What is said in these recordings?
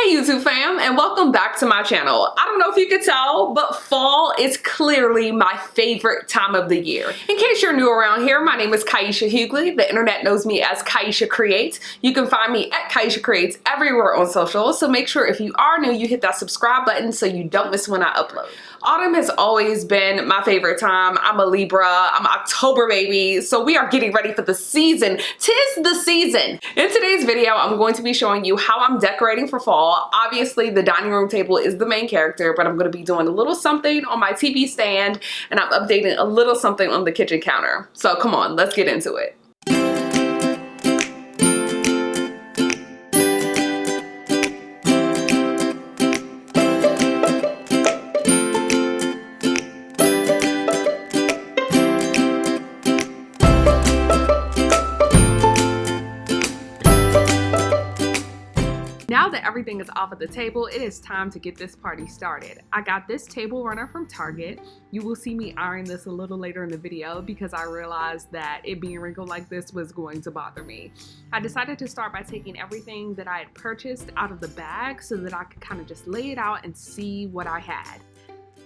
Hey YouTube fam, and welcome back to my channel. I don't know if you could tell, but fall is clearly my favorite time of the year. In case you're new around here, my name is Kaisha Huguley. The internet knows me as Kaisha Creates. You can find me at Kaisha Creates everywhere on social, so make sure if you are new, you hit that subscribe button so you don't miss when I upload. Autumn has always been my favorite time. I'm a Libra, I'm an October baby, so we are getting ready for the season. 'Tis the season. In today's video, I'm going to be showing you how I'm decorating for fall. Obviously, the dining room table is the main character, but I'm going to be doing a little something on my TV stand, and I'm updating a little something on the kitchen counter. So come on, let's get into it. Now that everything is off of the table, it is time to get this party started. I got this table runner from Target. You will see me iron this a little later in the video because I realized that it being wrinkled like this was going to bother me. I decided to start by taking everything that I had purchased out of the bag so that I could kind of just lay it out and see what I had.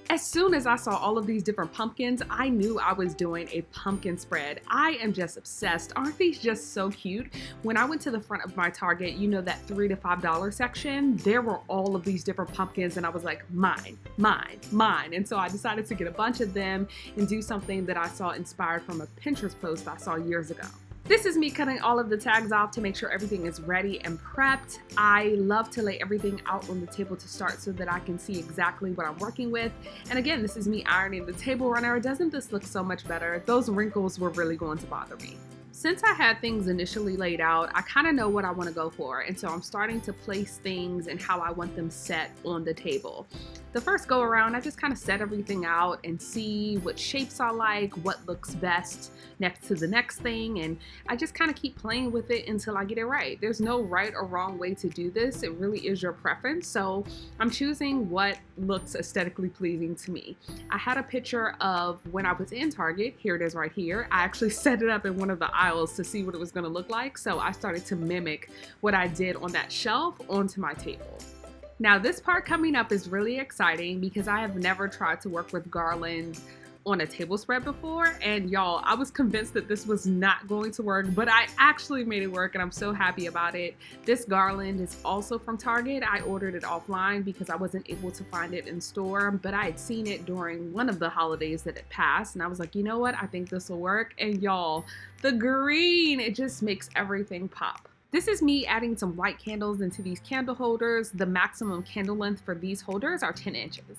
As soon as I saw all of these different pumpkins, I knew I was doing a pumpkin spread. I am just obsessed. Aren't these just so cute? When I went to the front of my Target, you know, that $3 to $5 section, there were all of these different pumpkins and I was like, mine, mine, mine. And so I decided to get a bunch of them and do something that I saw inspired from a Pinterest post I saw years ago. This is me cutting all of the tags off to make sure everything is ready and prepped. I love to lay everything out on the table to start so that I can see exactly what I'm working with. And again, this is me ironing the table runner. Doesn't this look so much better? Those wrinkles were really going to bother me. Since I had things initially laid out, I kind of know what I want to go for, and so I'm starting to place things and how I want them set on the table. The first go around, I just kind of set everything out and see what shapes I like, what looks best next to the next thing, and I just kind of keep playing with it until I get it right. There's no right or wrong way to do this. It really is your preference, so I'm choosing what looks aesthetically pleasing to me. I had a picture of when I was in Target. Here it is right here. I actually set it up in one of the aisles to see what it was going to look like, so I started to mimic what I did on that shelf onto my table. Now this part coming up is really exciting because I have never tried to work with garland on a table spread before, and y'all, I was convinced that this was not going to work, but I actually made it work and I'm so happy about it. This garland is also from Target. I ordered it offline because I wasn't able to find it in store, but I had seen it during one of the holidays that it passed, and I was like, you know what, I think this will work. And y'all, the green, it just makes everything pop. This is me adding some white candles into these candle holders. The maximum candle length for these holders are 10 inches.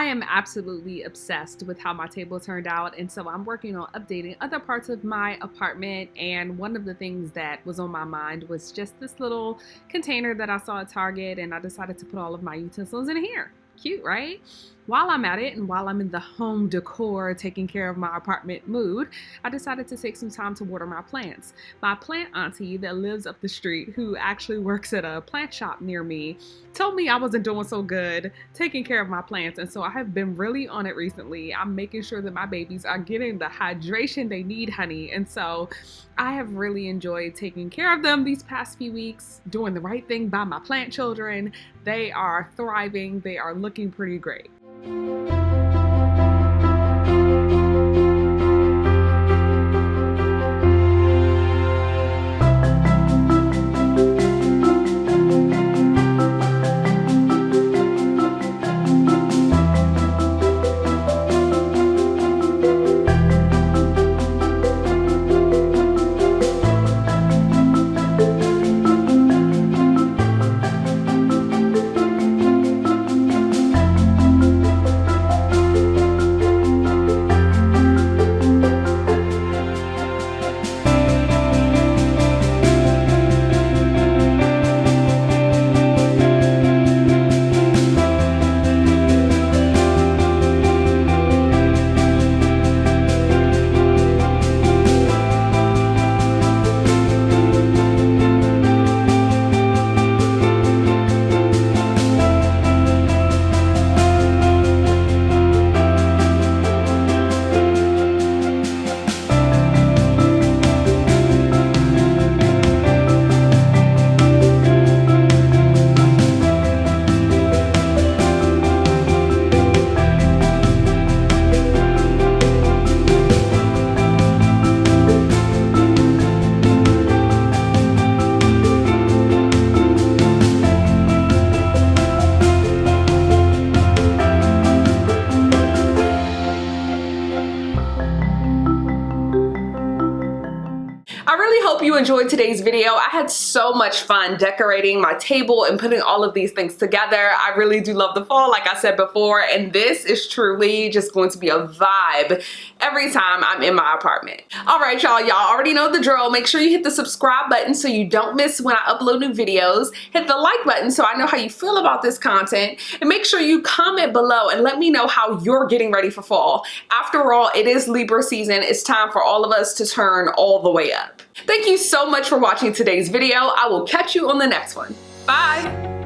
am absolutely obsessed with how my table turned out, and so I'm working on updating other parts of my apartment, and one of the things that was on my mind was just this little container that I saw at Target, and I decided to put all of my utensils in here. Cute, right? While I'm at it and while I'm in the home decor, taking care of my apartment mood, I decided to take some time to water my plants. My plant auntie that lives up the street, who actually works at a plant shop near me, told me I wasn't doing so good taking care of my plants, and so I have been really on it recently. I'm making sure that my babies are getting the hydration they need, honey, and so I have really enjoyed taking care of them these past few weeks, doing the right thing by my plant children. They are thriving. They are looking pretty great. I really hope you enjoyed today's video. I had so much fun decorating my table and putting all of these things together. I really do love the fall, like I said before, and this is truly just going to be a vibe every time I'm in my apartment. All right, y'all already know the drill. Make sure you hit the subscribe button so you don't miss when I upload new videos. Hit the like button so I know how you feel about this content, and make sure you comment below and let me know how you're getting ready for fall. After all, it is Libra season. It's time for all of us to turn all the way up. Thank you so much for watching today's video. I will catch you on the next one. Bye.